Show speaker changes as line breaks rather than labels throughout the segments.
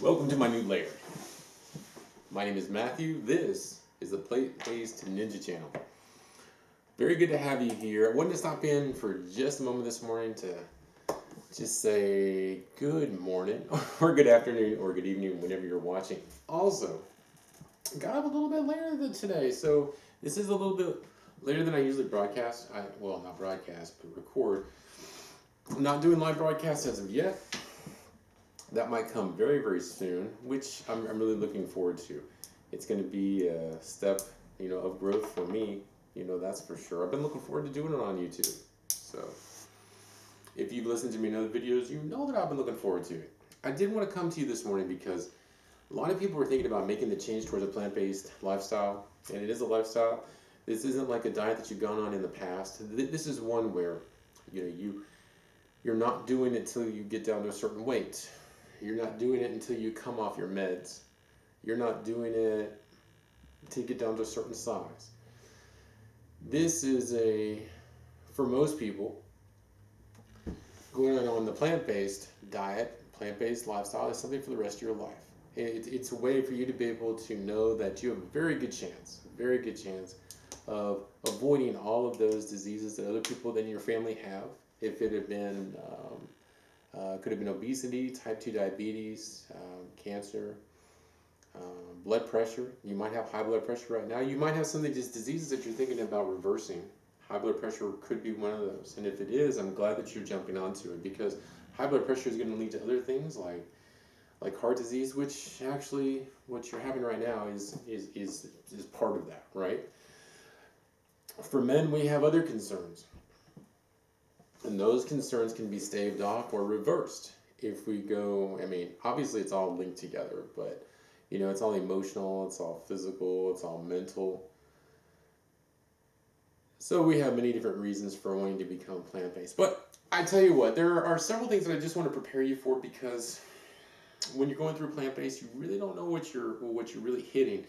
Welcome to my new lair. My name is Matthew. This is the Plant-Based Ninja channel. Very good to have you here. I wanted to stop in for just a moment this morning to just say good morning or good afternoon or good evening whenever you're watching. Also, got up a little bit later than today, so this is a little bit later than I usually broadcast. Well, not broadcast, but record. I'm not doing live broadcasts as of yet. That might come very, very soon, which I'm really looking forward to. It's going to be a step, of growth for me. That's for sure. I've been looking forward to doing it on YouTube. So, if you've listened to me in other videos, you know that I've been looking forward to it. I did want to come to you this morning because a lot of people are thinking about making the change towards a plant-based lifestyle, and it is a lifestyle. This isn't like a diet that you've gone on in the past. This is one where, you're not doing it till you get down to a certain weight. You're not doing it until you come off your meds. You're not doing it to get down to a certain size. This is for most people, going on the plant-based diet, plant-based lifestyle is something for the rest of your life. It's a way for you to be able to know that you have a very good chance of avoiding all of those diseases that other people in your family have. If it had been could have been obesity, type 2 diabetes, cancer, blood pressure. You might have high blood pressure right now. You might have some of these diseases that you're thinking about reversing. High blood pressure could be one of those. And if it is, I'm glad that you're jumping onto it, because high blood pressure is going to lead to other things like heart disease, which actually what you're having right now is part of that, right? For men, we have other concerns. And those concerns can be staved off or reversed if we go, obviously it's all linked together, but, it's all emotional, it's all physical, it's all mental. So we have many different reasons for wanting to become plant-based. But I tell you what, there are several things that I just want to prepare you for, because when you're going through plant-based, you really don't know what you're really hitting.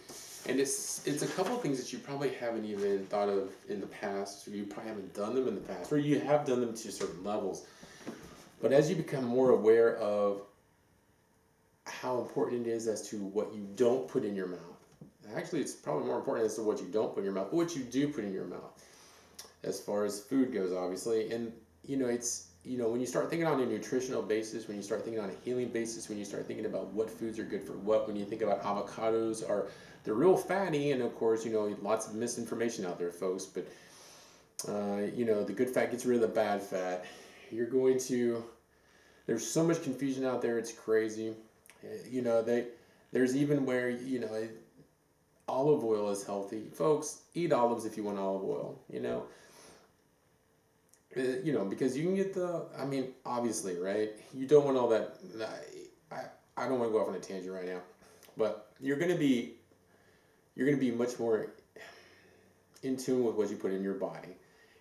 And it's a couple of things that you probably haven't even thought of in the past, or you probably haven't done them in the past, or you have done them to certain levels. But as you become more aware of how important it is as to what you don't put in your mouth, actually it's probably more important as to what you don't put in your mouth, but what you do put in your mouth, as far as food goes, obviously. And when you start thinking on a nutritional basis, when you start thinking on a healing basis, when you start thinking about what foods are good for what, when you think about avocados, they're real fatty, and of course, lots of misinformation out there, folks, but the good fat gets rid of the bad fat. There's so much confusion out there, it's crazy. There's even where, olive oil is healthy. Folks, eat olives if you want olive oil, because you can get obviously, right? You don't want all that. I don't want to go off on a tangent right now, but you're going to be much more in tune with what you put in your body,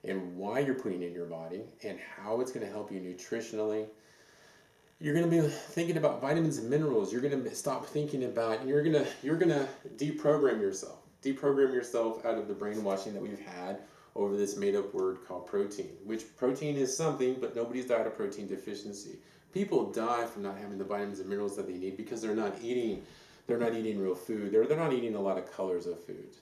and why you're putting it in your body, and how it's going to help you nutritionally. You're going to be thinking about vitamins and minerals. You're going to stop thinking about, you're going to deprogram yourself out of the brainwashing that we've had over this made-up word called protein, which protein is something, but nobody's died of protein deficiency. People die from not having the vitamins and minerals that they need because they're not eating real food. They're not eating a lot of colors of foods.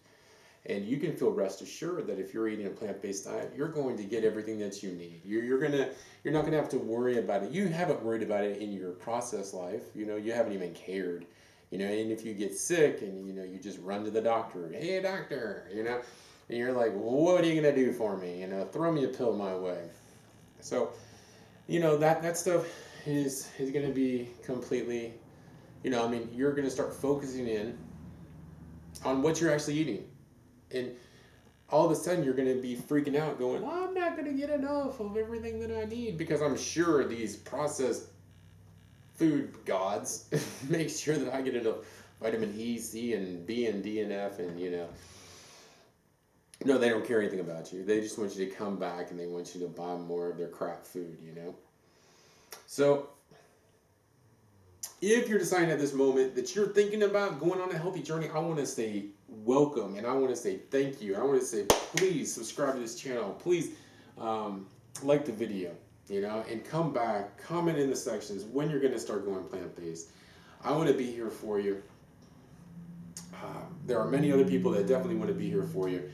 And you can feel rest assured that if you're eating a plant-based diet, you're going to get everything that you need. You're not gonna have to worry about it. You haven't worried about it in your process life. You haven't even cared. And if you get sick and you just run to the doctor, hey doctor, and you're like, what are you gonna do for me? Throw me a pill my way. So, that stuff is gonna be completely, you're gonna start focusing in on what you're actually eating. And all of a sudden you're going to be freaking out going, I'm not going to get enough of everything that I need, because I'm sure these processed food gods make sure that I get enough vitamin E, C, and B, and D, and F, and no, they don't care anything about you. They just want you to come back, and they want you to buy more of their crap food, So if you're deciding at this moment that you're thinking about going on a healthy journey, I want to say welcome, and I want to say thank you. I want to say please subscribe to this channel. Please like the video, and come back, comment in the sections when you're going to start going plant-based. I want to be here for you. There are many other people that definitely want to be here for you.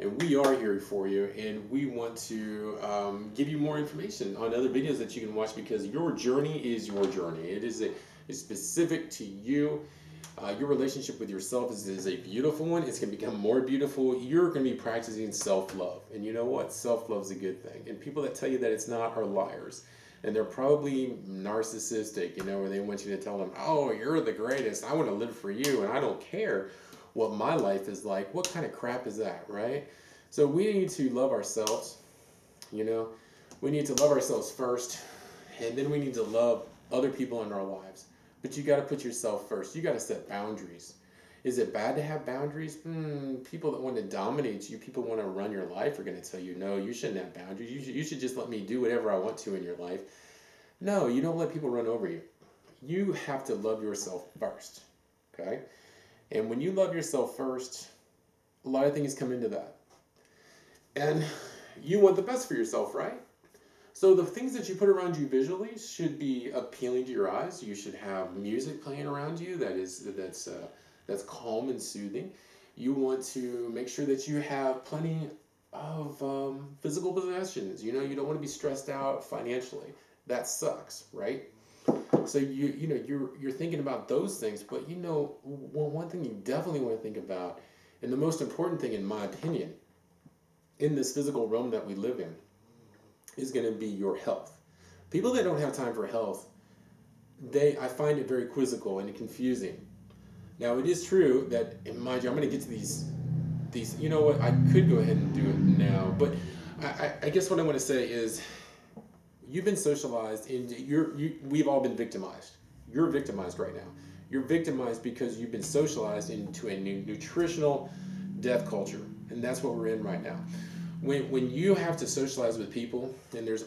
And we are here for you, and we want to give you more information on other videos that you can watch, because your journey is your journey. It's specific to you. Your relationship with yourself is a beautiful one. It's going to become more beautiful. You're going to be practicing self-love. And you know what? Self-love is a good thing. And people that tell you that it's not are liars. And they're probably narcissistic, where they want you to tell them, oh, you're the greatest. I want to live for you, and I don't care what my life is like. What kind of crap is that, right? So we need to love ourselves. We need to love ourselves first, and then we need to love other people in our lives. But you got to put yourself first. You got to set boundaries. Is it bad to have boundaries? People that want to dominate you, people want to run your life, are going to tell you, no, you shouldn't have boundaries. You should just let me do whatever I want to in your life. No, you don't let people run over you. You have to love yourself first, okay? And when you love yourself first, a lot of things come into that. And you want the best for yourself, right? So the things that you put around you visually should be appealing to your eyes. You should have music playing around you that's calm and soothing. You want to make sure that you have plenty of physical possessions. You don't want to be stressed out financially. That sucks, right? So you're thinking about those things, but one thing you definitely want to think about, and the most important thing in my opinion, in this physical realm that we live in, is going to be your health. People that don't have time for health, I find it very quizzical and confusing. Now it is true that, mind you, I'm going to get to these. You know what? I could go ahead and do it now, but I guess what I want to say is, you've been socialized into we've all been victimized. You're victimized right now. You're victimized because you've been socialized into a nutritional death culture, and that's what we're in right now. When you have to socialize with people, and there's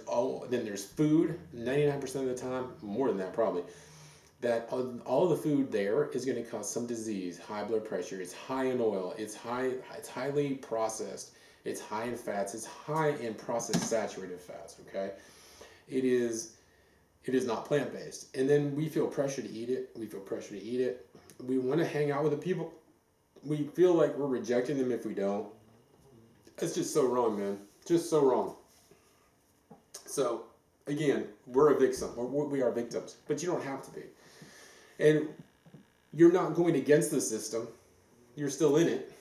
food 99% of the time, more than that probably, that all the food there is going to cause some disease, high blood pressure. It's high in oil. It's highly processed. It's high in fats. It's high in processed saturated fats. Okay. It is not plant-based. And then we feel pressure to eat it. We want to hang out with the people. We feel like we're rejecting them if we don't. It's just so wrong, man. Just so wrong. So, again, we're a victim. We are victims. But you don't have to be. And you're not going against the system. You're still in it.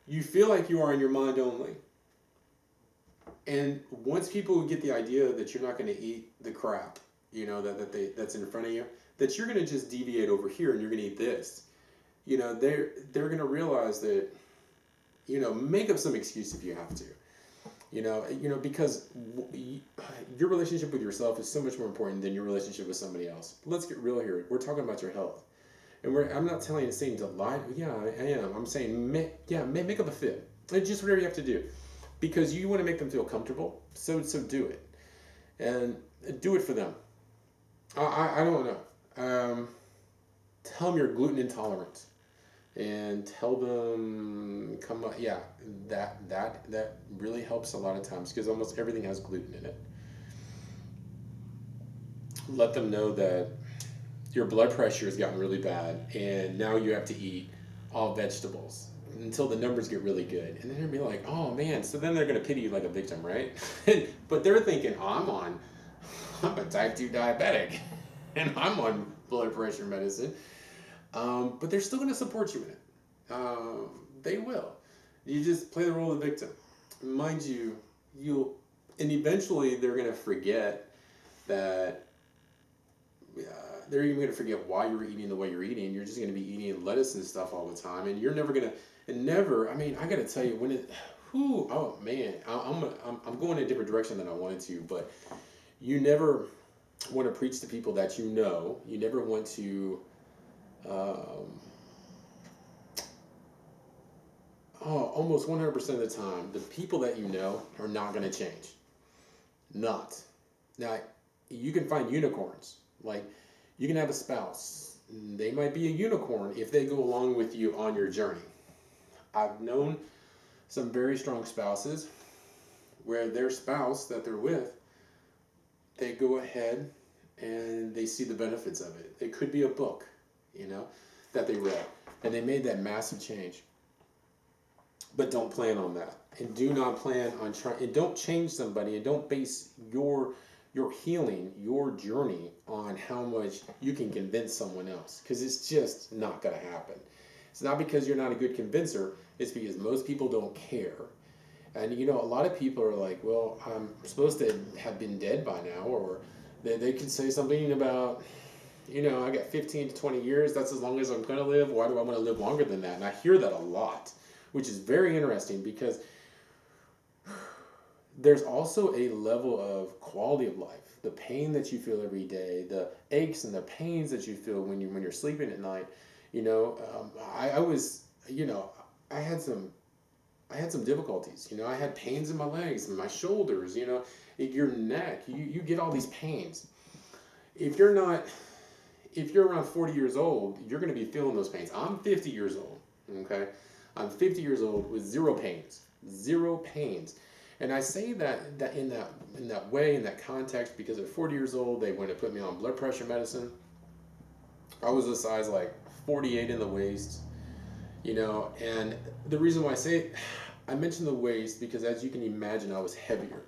You feel like you are in your mind only. And once people get the idea that you're not going to eat the crap, that's in front of you, that you're going to just deviate over here and you're going to eat this, they're going to realize that, make up some excuse if you have to, because your relationship with yourself is so much more important than your relationship with somebody else. Let's get real here. We're talking about your health. And I'm not saying to lie. Yeah, I am. I'm saying, make up a fib. It's just whatever you have to do. Because you want to make them feel comfortable, so do it, and do it for them. I don't know. Tell them you're gluten intolerant, and tell them that really helps a lot of times, because almost everything has gluten in it. Let them know that your blood pressure has gotten really bad, and now you have to eat all vegetables until the numbers get really good. And then they're going to be like, oh man, so then they're going to pity you like a victim, right? But they're thinking, I'm a type 2 diabetic, and I'm on blood pressure medicine. But they're still going to support you in it. They will. You just play the role of the victim. Mind you, and eventually they're going to forget that, they're even going to forget why you're eating the way you're eating. You're just going to be eating lettuce and stuff all the time, and you're never going to, I got to tell you, oh man, I'm going in a different direction than I wanted to, but you never want to preach to people that you never want to, almost 100% of the time, the people that you know are not going to change. Not. Now, you can find unicorns. Like, you can have a spouse. They might be a unicorn if they go along with you on your journey. I've known some very strong spouses where their spouse that they're with, they go ahead and they see the benefits of it. It could be a book, you know, that they read, and they made that massive change. But don't plan on that, and do not plan on trying. And don't change somebody, and don't base your healing, your journey, on how much you can convince someone else, because it's just not going to happen. It's not because you're not a good convincer. It's because most people don't care. And you know, a lot of people are like, well, I'm supposed to have been dead by now, or they could say something about, you know, I got 15 to 20 years. That's as long as I'm going to live. Why do I want to live longer than that? And I hear that a lot, which is very interesting, because there's also a level of quality of life. The pain that you feel every day, the aches and the pains that you feel when you're sleeping at night. You know, I was, you know, I had some difficulties. You know, I had pains in my legs and my shoulders. You know, your neck. You get all these pains. If you're around 40 years old, you're going to be feeling those pains. I'm 50 years old. Okay, I'm 50 years old with zero pains. Zero pains. And I say that in that way, in that context, because at 40 years old, they went to put me on blood pressure medicine. I was a size like 48 in the waist, you know, and the reason why I mention the waist, because as you can imagine, I was heavier.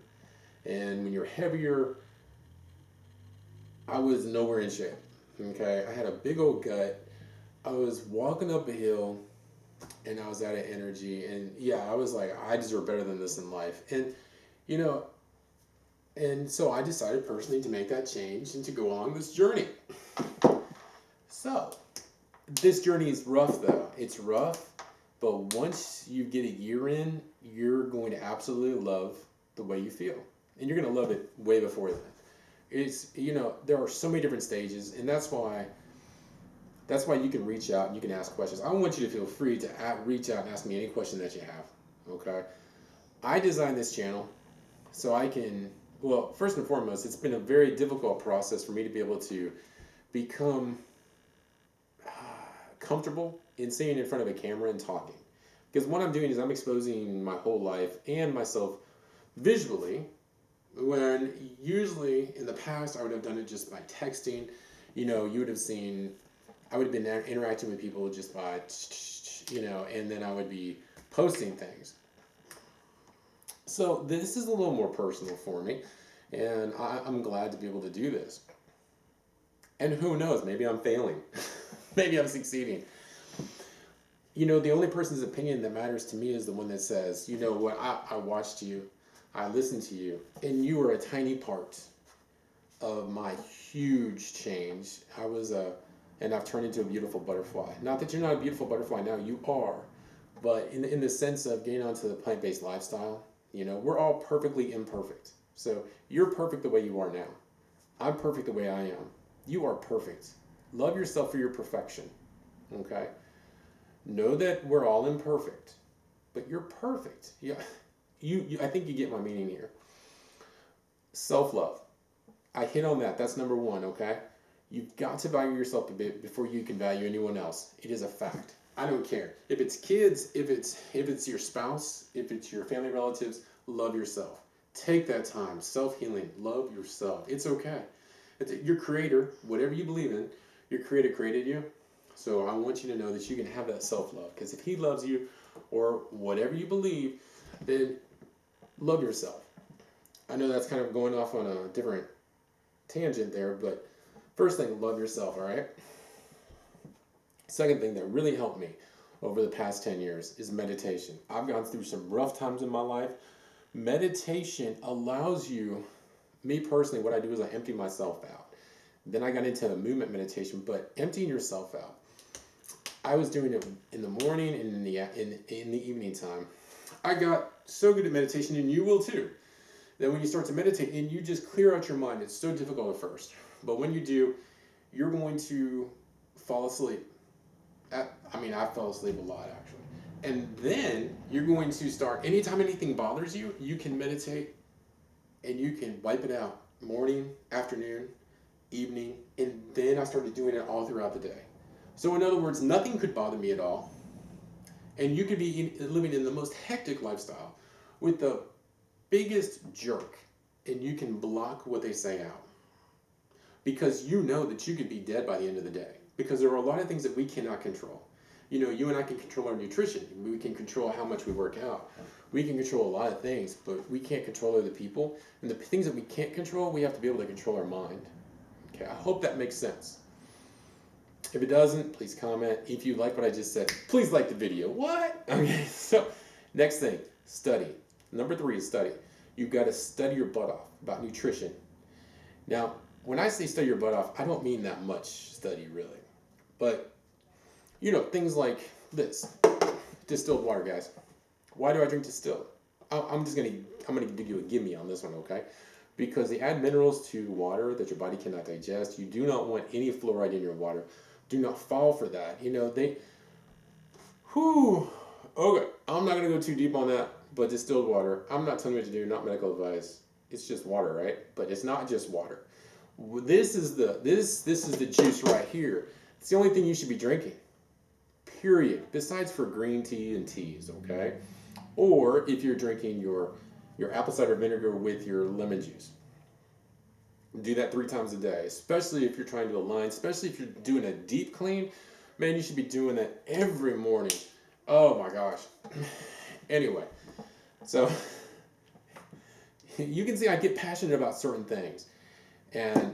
And when you're heavier, I was nowhere in shape. Okay, I had a big old gut. I was walking up a hill, and I was out of energy, and yeah, I was like, I deserve better than this in life. And you know, and so I decided personally to make that change and to go along this journey. So this journey is rough, though. It's rough, but once you get a year in, you're going to absolutely love the way you feel, and you're going to love it way before then. It's, you know, there are so many different stages, and that's why you can reach out and you can ask questions. I want you to feel free to reach out and ask me any question that you have. Okay, I designed this channel so I can. Well, first and foremost, it's been a very difficult process for me to be able to become comfortable in sitting in front of a camera and talking. Because what I'm doing is I'm exposing my whole life and myself visually, when usually in the past I would have done it just by texting. You know, you would have seen, I would have been interacting with people just by, you know, and then I would be posting things. So this is a little more personal for me, and I'm glad to be able to do this. And who knows, maybe I'm failing. Maybe I'm succeeding. You know, the only person's opinion that matters to me is the one that says, you know what, I watched you, I listened to you, and you were a tiny part of my huge change. And I've turned into a beautiful butterfly. Not that you're not a beautiful butterfly now, you are. But in the sense of getting onto the plant-based lifestyle, you know, we're all perfectly imperfect. So you're perfect the way you are now. I'm perfect the way I am. You are perfect. Love yourself for your perfection. Okay? Know that we're all imperfect, but you're perfect. Yeah. I think you get my meaning here. Self-love. I hit on that. That's number one, okay? You've got to value yourself a bit before you can value anyone else. It is a fact. I don't care. If it's kids, if it's your spouse, if it's your family relatives, love yourself. Take that time. Self-healing. Love yourself. It's okay. Your creator, whatever you believe in, your creator created you. So I want you to know that you can have that self-love. Because if he loves you, or whatever you believe, then love yourself. I know that's kind of going off on a different tangent there, but first thing, love yourself, all right? Second thing that really helped me over the past 10 years is meditation. I've gone through some rough times in my life. Meditation allows you, me personally, what I do is I empty myself out. Then I got into movement meditation, but emptying yourself out. I was doing it in the morning and in the evening time. I got so good at meditation, and you will too, that when you start to meditate and you just clear out your mind, it's so difficult at first. But when you do, you're going to fall asleep. I fell asleep a lot, actually. And then you're going to start, anytime anything bothers you, you can meditate and you can wipe it out. Morning, afternoon, evening, and then I started doing it all throughout the day. So in other words, nothing could bother me at all. And you could be living in the most hectic lifestyle with the biggest jerk, and you can block what they say out. because you know that you could be dead by the end of the day. Because there are a lot of things that we cannot control. You know, you and I can control our nutrition. We can control how much we work out. We can control a lot of things, but we can't control other people. And the things that we can't control, we have to be able to control our mind. Okay, I hope that makes sense. If it doesn't, please comment. If you like what I just said, please like the video. What? Okay, so next thing, study. Number 3 is study. You've got to study your butt off about nutrition. Now, when I say study your butt off, I don't mean that much study, really. But, you know, things like this. Distilled water, guys. Why do I drink distilled? I'm gonna give you a gimme on this one, okay? Because they add minerals to water that your body cannot digest. You do not want any fluoride in your water. Do not fall for that. You know, okay, I'm not gonna go too deep on that, but distilled water, I'm not telling you what to do, not medical advice. It's just water, right? But it's not just water. This is the juice right here. It's the only thing you should be drinking. Period. Besides for green tea and teas, okay? Or if you're drinking your apple cider vinegar with your lemon juice. Do that 3 times a day, especially if you're trying to align, especially if you're doing a deep clean. Man, you should be doing that every morning. Oh my gosh. Anyway, so you can see I get passionate about certain things. And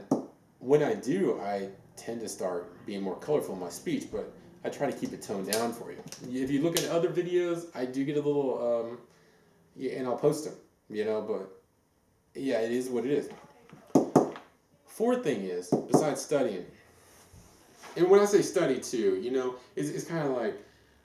when I do, I tend to start being more colorful in my speech, but I try to keep it toned down for you. If you look at other videos, I do get a little, and I'll post them, you know, but yeah, it is what it is. 4th thing is, besides studying, and when I say study too, you know, it's kind of like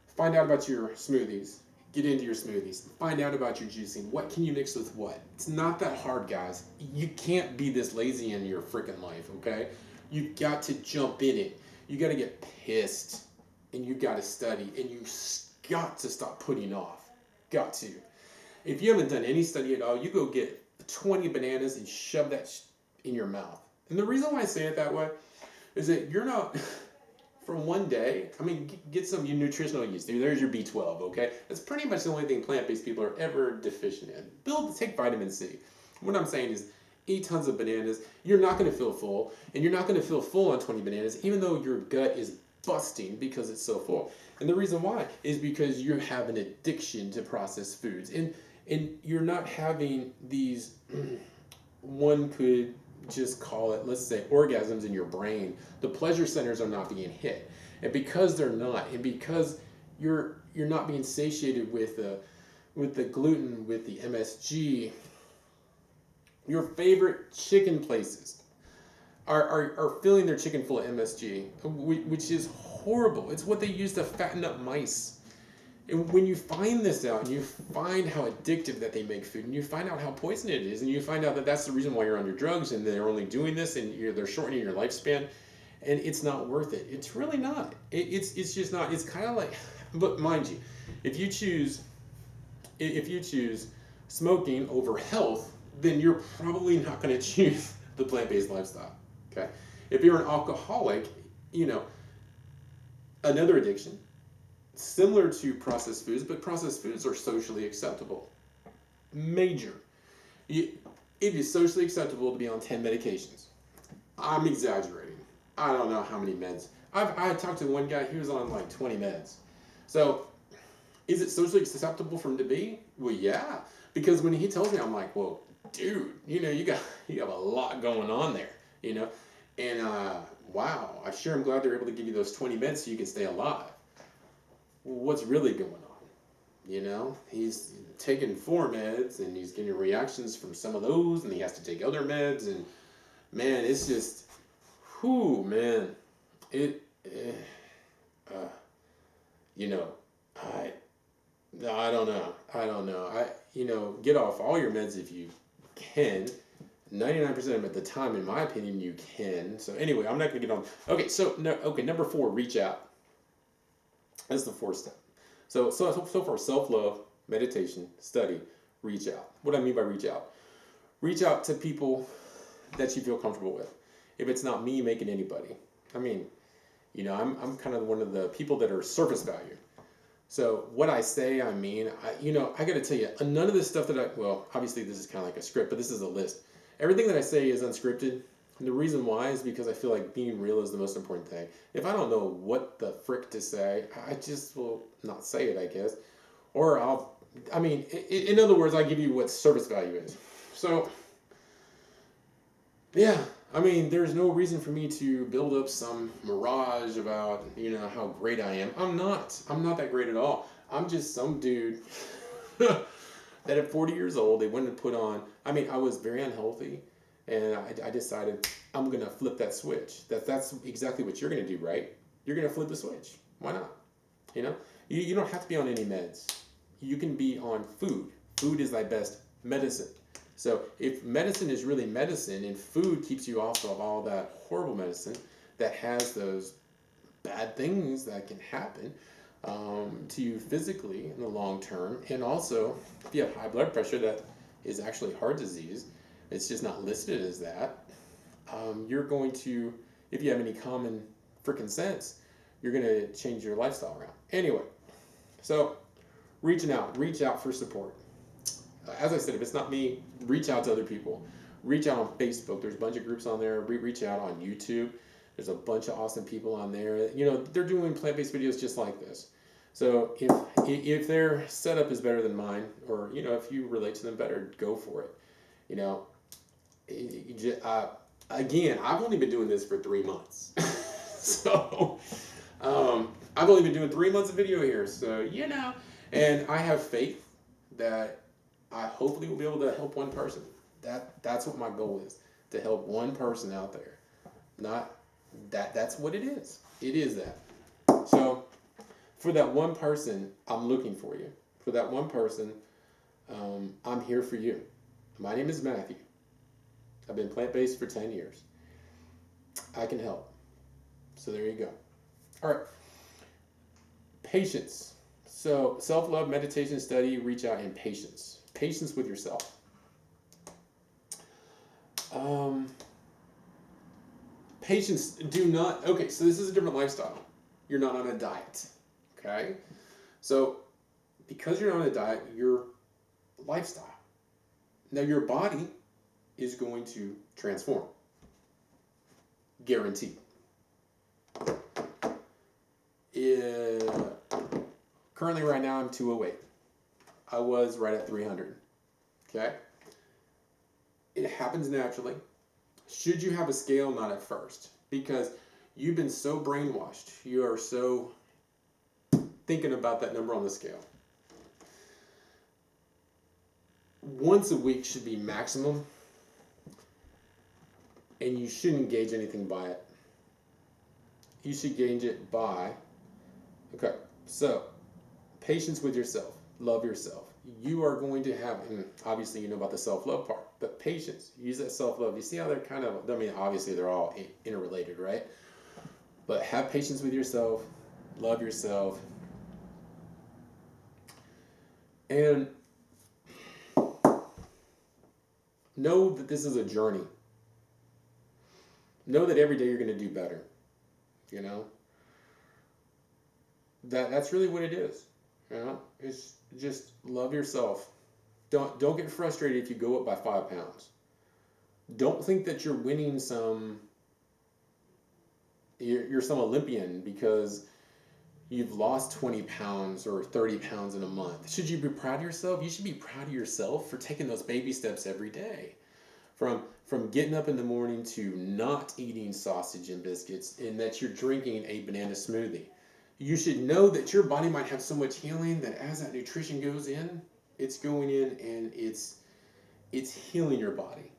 find out about your smoothies, get into your smoothies, find out about your juicing. What can you mix with what? It's not that hard, guys. You can't be this lazy in your freaking life, okay? You've got to jump in it. You got to get pissed, and you got to study, and you got to stop putting off. Got to. If you haven't done any study at all, you go get 20 bananas and shove that in your mouth. And the reason why I say it that way is that you're not, for one day, I mean, get some nutritional use. There's your B12, okay? That's pretty much the only thing plant-based people are ever deficient in. Take vitamin C. What I'm saying is, eat tons of bananas. You're not going to feel full, and you're not going to feel full on 20 bananas, even though your gut is busting because it's so full. And the reason why is because you have an addiction to processed foods. And you're not having these, one could just call it, let's say, orgasms in your brain. The pleasure centers are not being hit. And because they're not, and because you're not being satiated with the gluten, with the MSG, your favorite chicken places are filling their chicken full of MSG, which is horrible. It's what they use to fatten up mice. And when you find this out, and you find how addictive that they make food, and you find out how poison it is, and you find out that that's the reason why you're on your drugs, and they're only doing this, and they're shortening your lifespan, and it's not worth it. It's really not. It's just not. It's kind of like, but mind you, if you choose smoking over health, then you're probably not going to choose the plant-based lifestyle. Okay, if you're an alcoholic, you know, another addiction. Similar to processed foods, but processed foods are socially acceptable. Major. It is socially acceptable to be on 10 medications. I'm exaggerating. I don't know how many meds. I talked to one guy, he was on like 20 meds. So, is it socially acceptable for him to be? Well, yeah. Because when he tells me, I'm like, well, dude, you know, you have a lot going on there, you know? And, wow, I sure am glad they're able to give you those 20 meds so you can stay alive. What's really going on? You know, he's taking 4 meds and he's getting reactions from some of those, and he has to take other meds, and man, it's just, man, you know, I don't know. You know, get off all your meds if you can. 99% of them at the time, in my opinion, you can. So anyway, I'm not going to get on. Okay, so number 4, reach out. That's the 4th step. So far, self-love, meditation, study, reach out. What do I mean by reach out? Reach out to people that you feel comfortable with. If it's not me, make it anybody. I mean, you know, I'm kind of one of the people that are surface value. So what I say, I mean, I got to tell you, none of this stuff well, obviously this is kind of like a script, but this is a list. Everything that I say is unscripted. And the reason why is because I feel like being real is the most important thing. If I don't know what the frick to say, I just will not say it, I guess. Or in other words, I give you what service value is. So, yeah, there's no reason for me to build up some mirage about, how great I am. I'm not. I'm not that great at all. I'm just some dude that at 40 years old, they went and put on, I was very unhealthy, and I decided I'm going to flip that switch. That's exactly what you're going to do, right? You're going to flip the switch. Why not? You don't have to be on any meds. You can be on food. Food is thy best medicine. So if medicine is really medicine and food keeps you off of all that horrible medicine that has those bad things that can happen to you physically in the long term, and also if you have high blood pressure, that is actually heart disease. It's just not listed as that. You're going to, if you have any common freaking sense, you're going to change your lifestyle around. Anyway, so reach out for support. As I said, if it's not me, reach out to other people. Reach out on Facebook. There's a bunch of groups on there. Reach out on YouTube. There's a bunch of awesome people on there. They're doing plant-based videos just like this. So if their setup is better than mine, or if you relate to them better, go for it. Again, I've only been doing this for 3 months, so I've only been doing 3 months of video here. So and I have faith that I hopefully will be able to help one person. That's what my goal is, to help one person out there. Not that's what it is. It is that. So for that one person, I'm looking for you. For that one person, I'm here for you. My name is Matthew. I've been plant-based for 10 years. I can help. So there you go. All right. Patience. So self-love, meditation, study, reach out, and patience. Patience with yourself. Patience, okay, so this is a different lifestyle. You're not on a diet, okay? So because you're not on a diet, your lifestyle. Now your body is going to transform. Guaranteed. Currently right now I'm 208. I was right at 300. Okay? It happens naturally. Should you have a scale? Not at first. Because you've been so brainwashed. You are so thinking about that number on the scale. Once a week should be maximum. And you shouldn't gauge anything by it. You should gauge it by, okay, so patience with yourself. Love yourself. You are going to have, and obviously you know about the self-love part, but patience, use that self-love. You see how they're kind of, obviously they're all interrelated, right? But have patience with yourself, love yourself, and know that this is a journey. Know that every day you're going to do better. That's really what it is. It's just love yourself. Don't get frustrated if you go up by 5 pounds. Don't think that you're winning you're some Olympian because you've lost 20 pounds or 30 pounds in a month. Should you be proud of yourself? You should be proud of yourself for taking those baby steps every day. From getting up in the morning to not eating sausage and biscuits, and that you're drinking a banana smoothie. You should know that your body might have so much healing that as that nutrition goes in, it's going in and it's healing your body.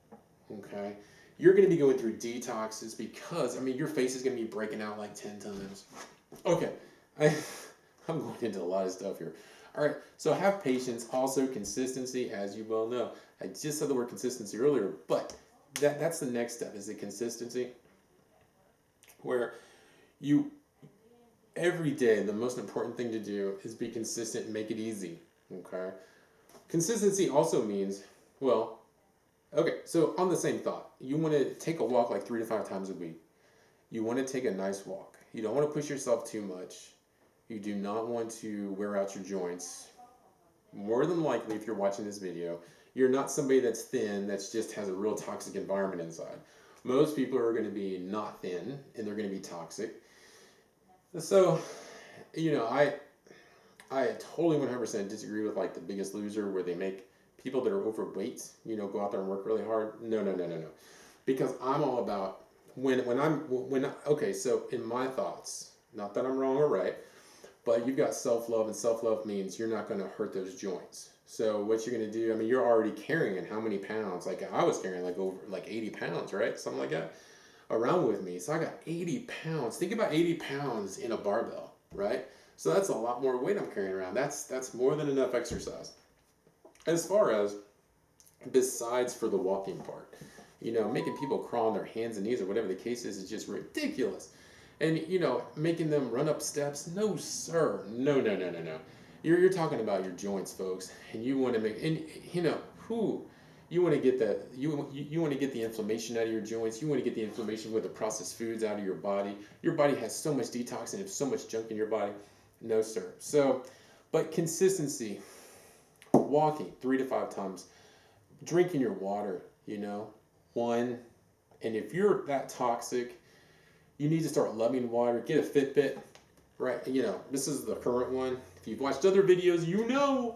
Okay? You're going to be going through detoxes because, your face is going to be breaking out like 10 times. Okay. I'm going into a lot of stuff here. All right. So have patience. Also consistency, as you well know. I just said the word consistency earlier, but that's the next step, is the consistency, where you every day, the most important thing to do is be consistent and make it easy. Okay? Consistency also means, okay, so on the same thought, you want to take a walk like 3 to 5 times a week. You want to take a nice walk. You don't want to push yourself too much. You do not want to wear out your joints. More than likely, if you're watching this video, you're not somebody that's thin, that just has a real toxic environment inside. Most people are going to be not thin, and they're going to be toxic. So, I totally 100% disagree with like The Biggest Loser, where they make people that are overweight, go out there and work really hard. No, no, no, no, no. Because I'm all about okay, so in my thoughts, not that I'm wrong or right, but you've got self-love, and self-love means you're not going to hurt those joints. So what you're going to do, I mean, you're already carrying how many pounds? Like I was carrying like over like 80 pounds, right? Something like that around with me. So I got 80 pounds. Think about 80 pounds in a barbell, right? So that's a lot more weight I'm carrying around. That's more than enough exercise. As far as besides for the walking part, making people crawl on their hands and knees or whatever the case is just ridiculous. And, making them run up steps, no, sir. No, no, no, no, no. You're talking about your joints, folks, and you want to make, and, you want to get you want to get the inflammation out of your joints. You want to get the inflammation with the processed foods out of your body. Your body has so much detox and so much junk in your body. No, sir. So, but consistency, walking 3 to 5 times, drinking your water, one. And if you're that toxic, you need to start loving water. Get a Fitbit, right? This is the current one. If you've watched other videos,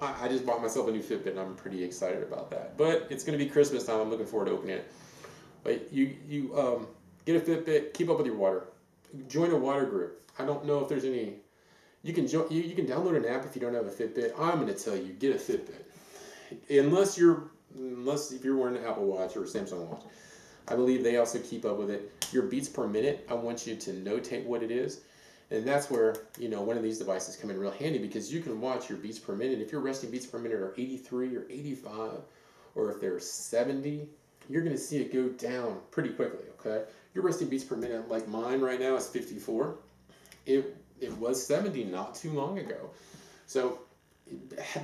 I just bought myself a new Fitbit, and I'm pretty excited about that. But it's going to be Christmas time. I'm looking forward to opening it. But you get a Fitbit. Keep up with your water. Join a water group. I don't know if there's any. You can download an app if you don't have a Fitbit. I'm going to tell you, get a Fitbit. Unless if you're wearing an Apple Watch or a Samsung Watch. I believe they also keep up with it. Your beats per minute, I want you to notate what it is. And that's where, one of these devices come in real handy, because you can watch your beats per minute. If your resting beats per minute are 83 or 85, or if they're 70, you're going to see it go down pretty quickly, okay? Your resting beats per minute, like mine right now, is 54. It was 70 not too long ago. So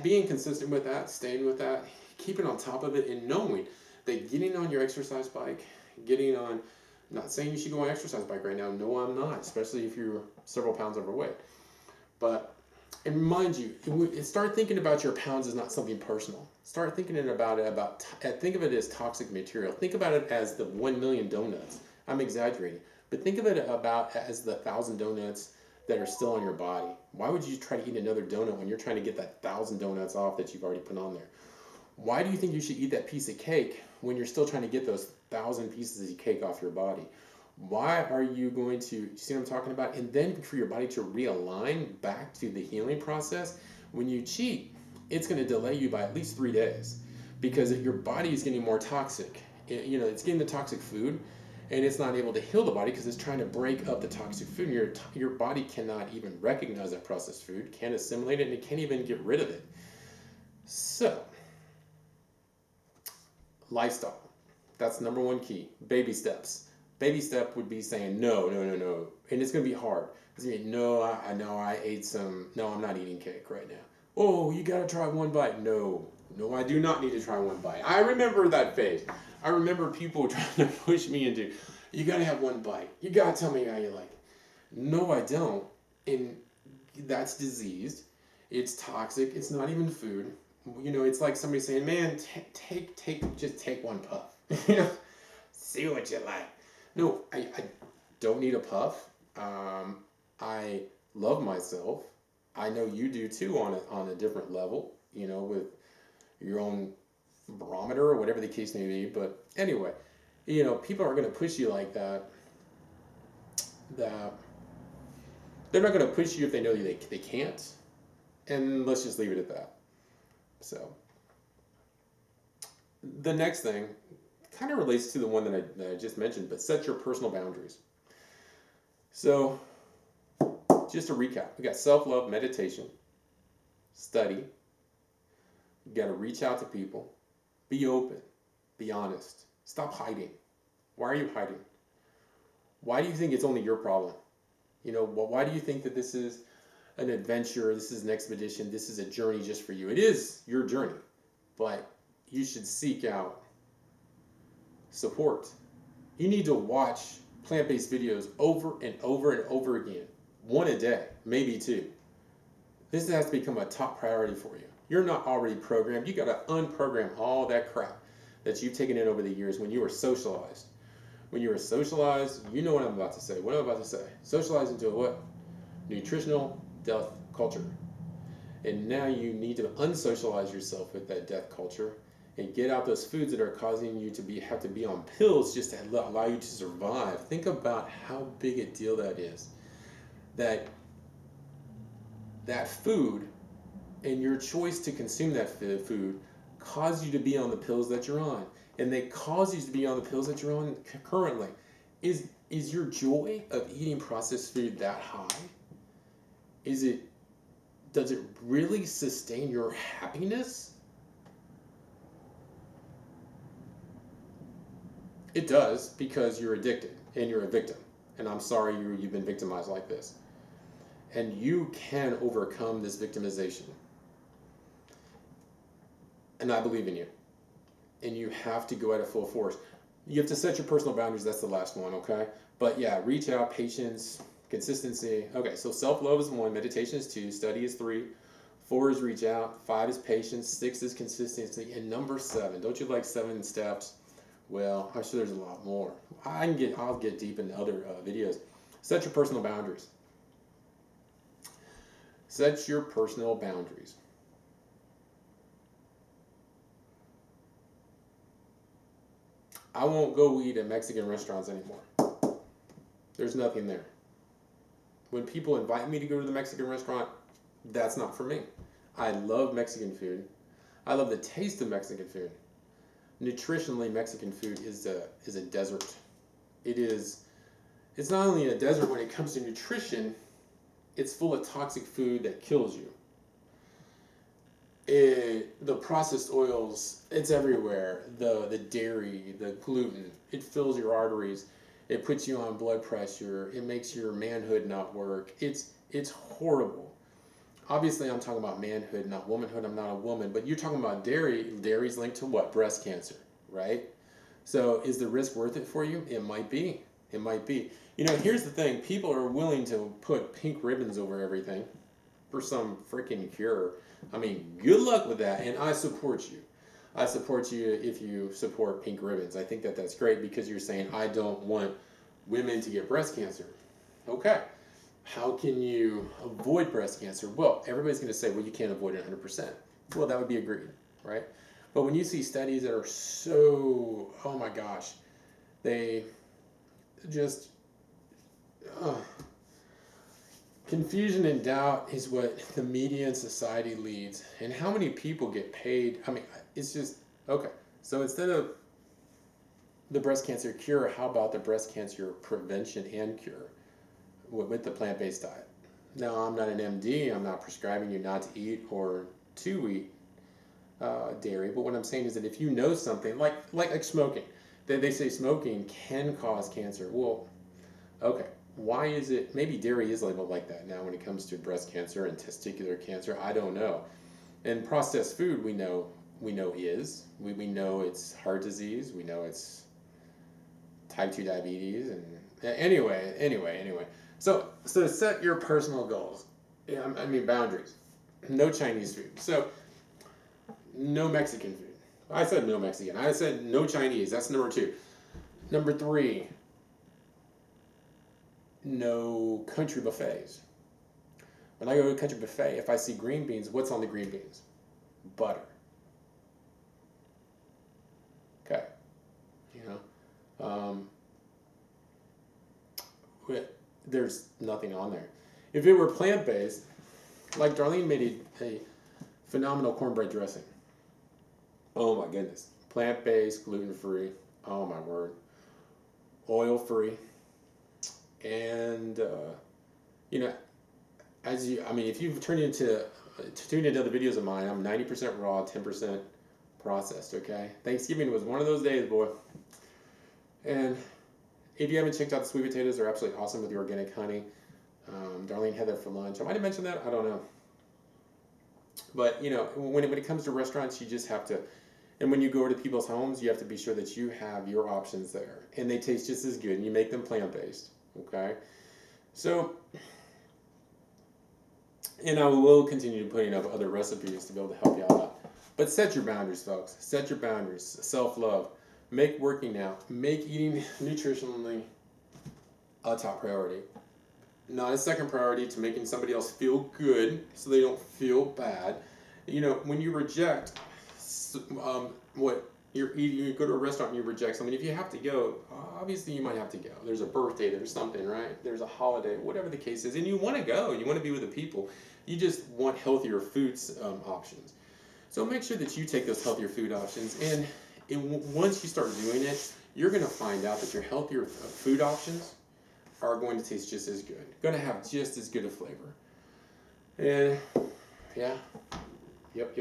being consistent with that, staying with that, keeping on top of it, and knowing that getting on your exercise bike, not saying you should go on an exercise bike right now. No, I'm not, especially if you're several pounds overweight. But, and mind you, start thinking about your pounds as not something personal. Start thinking think of it as toxic material. Think about it as the 1 million donuts. I'm exaggerating. But think of it as the 1,000 donuts that are still on your body. Why would you try to eat another donut when you're trying to get that 1,000 donuts off that you've already put on there? Why do you think you should eat that piece of cake when you're still trying to get those 1,000 pieces of cake off your body? Why are you going to, you see what I'm talking about? And then for your body to realign back to the healing process, when you cheat, it's going to delay you by at least 3 days, because your body is getting more toxic. It's getting the toxic food, and it's not able to heal the body because it's trying to break up the toxic food. And your body cannot even recognize that processed food, can't assimilate it, and it can't even get rid of it. So, lifestyle. That's number one key. Baby steps. Baby step would be saying no. And it's going to be hard. It's going to be, no, I ate some. No, I'm not eating cake right now. Oh, you got to try one bite. No, I do not need to try one bite. I remember that phase. I remember people trying to push me into, you got to have one bite. You got to tell me how you like it. No, I don't. And that's diseased. It's toxic. It's not even food. It's like somebody saying, man, just take one puff. See what you like. No, I don't need a puff. I love myself. I know you do too on a different level, with your own barometer or whatever the case may be. But anyway, people are going to push you like that they're not going to push you if they know they can't. And let's just leave it at that. So, the next thing kind of relates to the one that I just mentioned, but set your personal boundaries. So, just to recap, we got self-love, meditation, study. You got to reach out to people, be open, be honest, stop hiding. Why are you hiding? Why do you think it's only your problem? Why do you think that this is an adventure, this is an expedition, this is a journey just for you? It is your journey, but you should seek out support. You need to watch plant-based videos over and over and over again, 1 a day, maybe 2. This has to become a top priority for you. You're not already programmed. You got to unprogram all that crap that you've taken in over the years when you were socialized, when you were socialized, you know what I'm about to say. What am I about to say? Socialized into a what? Nutritional death culture. And now you need to unsocialize yourself with that death culture and get out those foods that are causing you to have to be on pills just to allow you to survive. Think about how big a deal that is. That food and your choice to consume that food cause you to be on the pills that you're on, and they cause you to be on the pills that you're on currently. Is your joy of eating processed food that high? Does it really sustain your happiness? It does, because you're addicted and you're a victim. And I'm sorry you've been victimized like this. And you can overcome this victimization. And I believe in you. And you have to go at it full force. You have to set your personal boundaries. That's the last one, okay? But yeah, reach out, patience, consistency. Okay, so self-love is 1, meditation is 2, study is 3, 4 is reach out, 5 is patience, 6 is consistency, and number 7. Don't you like 7 steps? Well, I'm sure there's a lot more. I'll get deep into other videos. Set your personal boundaries. Set your personal boundaries. I won't go eat at Mexican restaurants anymore. There's nothing there. When people invite me to go to the Mexican restaurant, that's not for me. I love Mexican food. I love the taste of Mexican food. Nutritionally, Mexican food is a desert. It's not only a desert when it comes to nutrition, it's full of toxic food that kills you. The processed oils, it's everywhere. The dairy, the gluten, it fills your arteries. It puts you on blood pressure. It makes your manhood not work. It's horrible. Obviously, I'm talking about manhood, not womanhood. I'm not a woman. But you're talking about dairy. Dairy's linked to what? Breast cancer, right? So is the risk worth it for you? It might be. It might be. Here's the thing. People are willing to put pink ribbons over everything for some freaking cure. I mean, good luck with that. And I support you. I support you if you support pink ribbons. I think that's great, because you're saying, I don't want women to get breast cancer. Okay. How can you avoid breast cancer? Well, everybody's going to say, well, you can't avoid it 100%. Well, that would be agreed, right? But when you see studies that are so, oh my gosh, they just, confusion and doubt is what the media and society leads. And how many people get paid? I mean, it's just, okay. So instead of the breast cancer cure, how about the breast cancer prevention and cure with the plant-based diet? Now, I'm not an MD. I'm not prescribing you not to eat or to eat dairy. But what I'm saying is that if you know something, like smoking, they say smoking can cause cancer. Well, okay. Why is it, maybe dairy is labeled like that now when it comes to breast cancer and testicular cancer, I don't know. And processed food we know is. We know it's heart disease, we know it's type 2 diabetes, and anyway. So set your personal goals. Yeah, I mean boundaries. No Chinese food. So no Mexican food. I said no Mexican. I said no Chinese. That's number 2. Number 3, no country buffets. When I go to a country buffet, if I see green beans, what's on the green beans? Butter. Okay. There's nothing on there. If it were plant-based, like Darlene made a phenomenal cornbread dressing. Oh my goodness. Plant-based, gluten-free. Oh my word. Oil-free. And, if you've tuned into other videos of mine, I'm 90% raw, 10% processed, okay? Thanksgiving was one of those days, boy. And if you haven't checked out the sweet potatoes, they're absolutely awesome with the organic honey. Darlene had that for lunch. I might have mentioned that. I don't know. But, when it comes to restaurants, you just have to, and when you go to people's homes, you have to be sure that you have your options there. And they taste just as good, and you make them plant-based, okay? So, and I will continue putting up other recipes to be able to help you out. But set your boundaries, folks. Set your boundaries. Self-love. make working out, make eating nutritionally a top priority. Not a second priority to making somebody else feel good so they don't feel bad. You know, when you reject what you're eating, you go to a restaurant and you reject something, if you have to go, obviously you might have to go. There's a birthday, there's something, right? There's a holiday, whatever the case is, and you want to go, you want to be with the people. You just want healthier foods options. So make sure that you take those healthier food options, and once you start doing it, you're going to find out that your healthier food options are going to taste just as good, going to have just as good a flavor. And yeah, yep.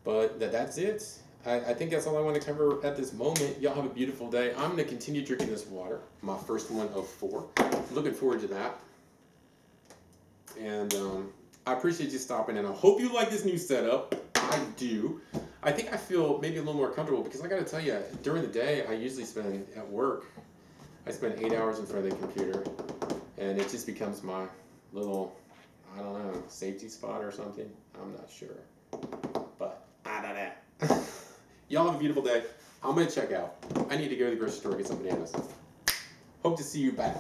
But that's it. I think that's all I want to cover at this moment. Y'all have a beautiful day. I'm going to continue drinking this water, my first one of 4. Looking forward to that. And I appreciate you stopping in. I hope you like this new setup. I do. I think I feel maybe a little more comfortable because I got to tell you, during the day, I usually spend at work, I spend 8 hours in front of the computer, and it just becomes my little, I don't know, safety spot or something. I'm not sure. But I don't know. Y'all have a beautiful day. I'm going to check out. I need to go to the grocery store and get some bananas. Hope to see you back.